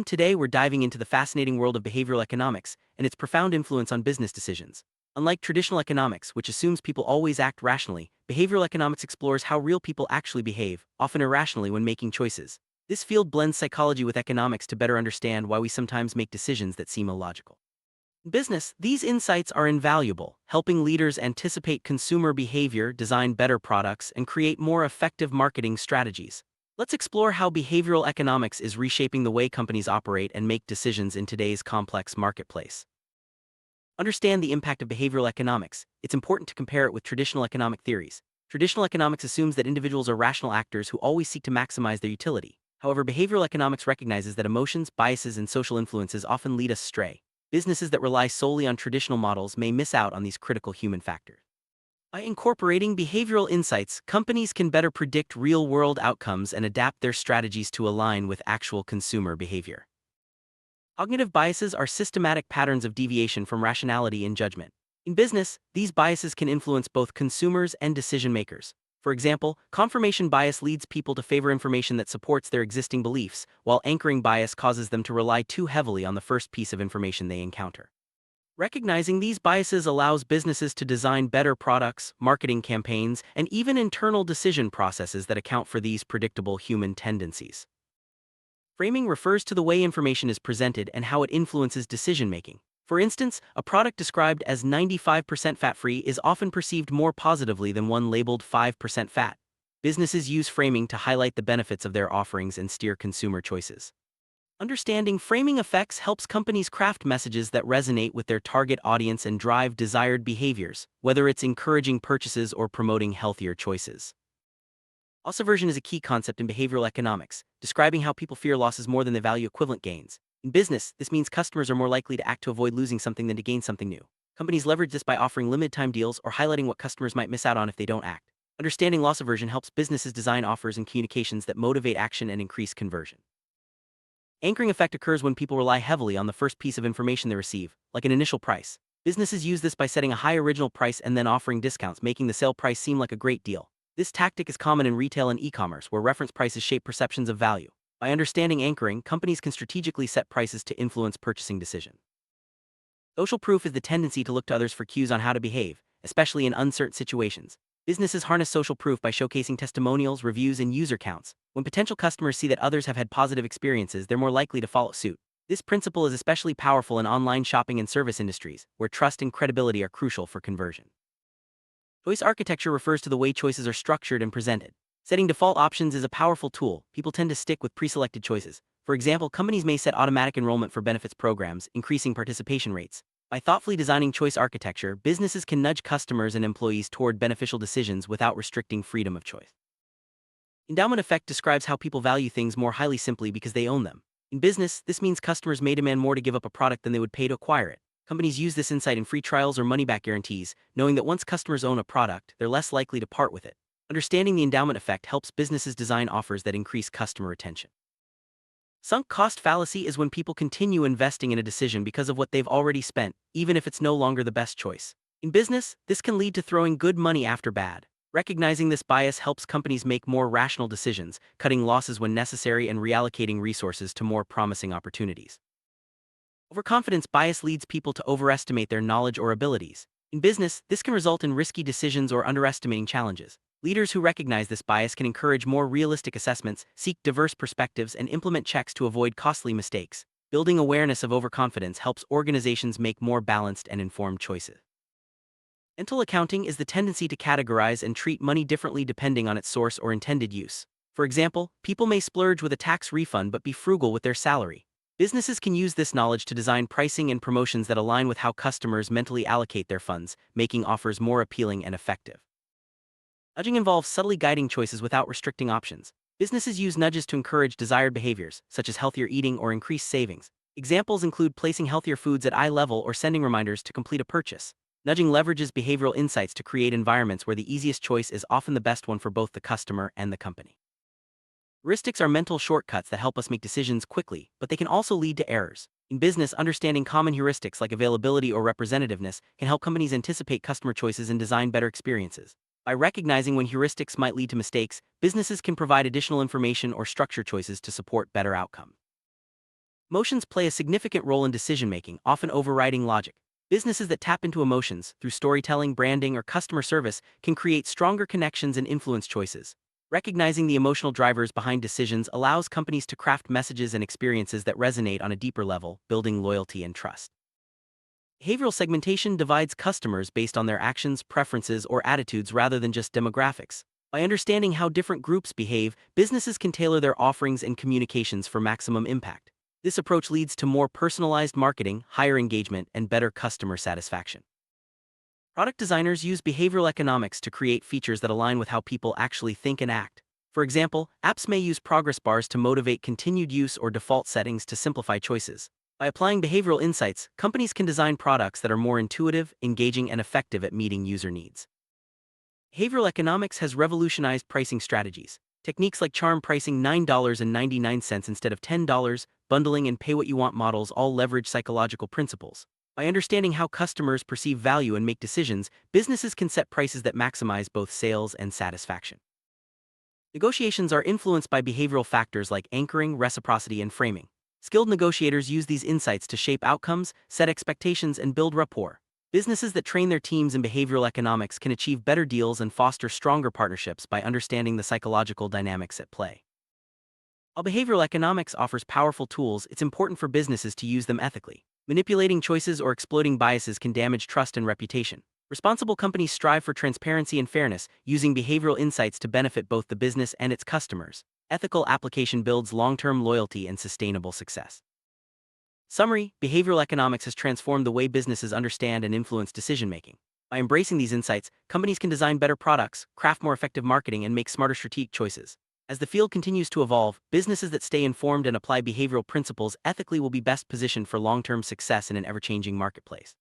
Today we're diving into the fascinating world of behavioral economics and its profound influence on business decisions. Unlike traditional economics, which assumes people always act rationally, behavioral economics explores how real people actually behave, often irrationally when making choices. This field blends psychology with economics to better understand why we sometimes make decisions that seem illogical. In business, these insights are invaluable, helping leaders anticipate consumer behavior, design better products, and create more effective marketing strategies. Let's explore how behavioral economics is reshaping the way companies operate and make decisions in today's complex marketplace. Understand the impact of behavioral economics. It's important to compare it with traditional economic theories. Traditional economics assumes that individuals are rational actors who always seek to maximize their utility. However, behavioral economics recognizes that emotions, biases, and social influences often lead us astray. Businesses that rely solely on traditional models may miss out on these critical human factors. By incorporating behavioral insights, companies can better predict real-world outcomes and adapt their strategies to align with actual consumer behavior. Cognitive biases are systematic patterns of deviation from rationality in judgment. In business, these biases can influence both consumers and decision-makers. For example, confirmation bias leads people to favor information that supports their existing beliefs, while anchoring bias causes them to rely too heavily on the first piece of information they encounter. Recognizing these biases allows businesses to design better products, marketing campaigns, and even internal decision processes that account for these predictable human tendencies. Framing refers to the way information is presented and how it influences decision-making. For instance, a product described as 95% fat-free is often perceived more positively than one labeled 5% fat. Businesses use framing to highlight the benefits of their offerings and steer consumer choices. Understanding framing effects helps companies craft messages that resonate with their target audience and drive desired behaviors, whether it's encouraging purchases or promoting healthier choices. Loss aversion is a key concept in behavioral economics, describing how people fear losses more than they value equivalent gains. In business, this means customers are more likely to act to avoid losing something than to gain something new. Companies leverage this by offering limited-time deals or highlighting what customers might miss out on if they don't act. Understanding loss aversion helps businesses design offers and communications that motivate action and increase conversion. Anchoring effect occurs when people rely heavily on the first piece of information they receive, like an initial price. Businesses use this by setting a high original price and then offering discounts, making the sale price seem like a great deal. This tactic is common in retail and e-commerce, where reference prices shape perceptions of value. By understanding anchoring, companies can strategically set prices to influence purchasing decisions. Social proof is the tendency to look to others for cues on how to behave, especially in uncertain situations. Businesses harness social proof by showcasing testimonials, reviews, and user counts. When potential customers see that others have had positive experiences, they're more likely to follow suit. This principle is especially powerful in online shopping and service industries, where trust and credibility are crucial for conversion. Choice architecture refers to the way choices are structured and presented. Setting default options is a powerful tool. People tend to stick with pre-selected choices. For example, companies may set automatic enrollment for benefits programs, increasing participation rates. By thoughtfully designing choice architecture, businesses can nudge customers and employees toward beneficial decisions without restricting freedom of choice. Endowment effect describes how people value things more highly simply because they own them. In business, this means customers may demand more to give up a product than they would pay to acquire it. Companies use this insight in free trials or money-back guarantees, knowing that once customers own a product, they're less likely to part with it. Understanding the endowment effect helps businesses design offers that increase customer retention. Sunk cost fallacy is when people continue investing in a decision because of what they've already spent, even if it's no longer the best choice. In business, this can lead to throwing good money after bad. Recognizing this bias helps companies make more rational decisions, cutting losses when necessary and reallocating resources to more promising opportunities. Overconfidence bias leads people to overestimate their knowledge or abilities. In business, this can result in risky decisions or underestimating challenges. Leaders who recognize this bias can encourage more realistic assessments, seek diverse perspectives, and implement checks to avoid costly mistakes. Building awareness of overconfidence helps organizations make more balanced and informed choices. Mental accounting is the tendency to categorize and treat money differently depending on its source or intended use. For example, people may splurge with a tax refund but be frugal with their salary. Businesses can use this knowledge to design pricing and promotions that align with how customers mentally allocate their funds, making offers more appealing and effective. Nudging involves subtly guiding choices without restricting options. Businesses use nudges to encourage desired behaviors, such as healthier eating or increased savings. Examples include placing healthier foods at eye level or sending reminders to complete a purchase. Nudging leverages behavioral insights to create environments where the easiest choice is often the best one for both the customer and the company. Heuristics are mental shortcuts that help us make decisions quickly, but they can also lead to errors. In business, understanding common heuristics like availability or representativeness can help companies anticipate customer choices and design better experiences. By recognizing when heuristics might lead to mistakes, businesses can provide additional information or structure choices to support better outcomes. Emotions play a significant role in decision-making, often overriding logic. Businesses that tap into emotions, through storytelling, branding, or customer service, can create stronger connections and influence choices. Recognizing the emotional drivers behind decisions allows companies to craft messages and experiences that resonate on a deeper level, building loyalty and trust. Behavioral segmentation divides customers based on their actions, preferences, or attitudes rather than just demographics. By understanding how different groups behave, businesses can tailor their offerings and communications for maximum impact. This approach leads to more personalized marketing, higher engagement, and better customer satisfaction. Product designers use behavioral economics to create features that align with how people actually think and act. For example, apps may use progress bars to motivate continued use or default settings to simplify choices. By applying behavioral insights, companies can design products that are more intuitive, engaging, and effective at meeting user needs. Behavioral economics has revolutionized pricing strategies. Techniques like charm pricing $9.99 instead of $10, bundling and pay-what-you-want models all leverage psychological principles. By understanding how customers perceive value and make decisions, businesses can set prices that maximize both sales and satisfaction. Negotiations are influenced by behavioral factors like anchoring, reciprocity, and framing. Skilled negotiators use these insights to shape outcomes, set expectations, and build rapport. Businesses that train their teams in behavioral economics can achieve better deals and foster stronger partnerships by understanding the psychological dynamics at play. While behavioral economics offers powerful tools, it's important for businesses to use them ethically. Manipulating choices or exploiting biases can damage trust and reputation. Responsible companies strive for transparency and fairness, using behavioral insights to benefit both the business and its customers. Ethical application builds long-term loyalty and sustainable success. Summary: behavioral economics has transformed the way businesses understand and influence decision-making. By embracing these insights, companies can design better products, craft more effective marketing, and make smarter strategic choices. As the field continues to evolve, businesses that stay informed and apply behavioral principles ethically will be best positioned for long-term success in an ever-changing marketplace.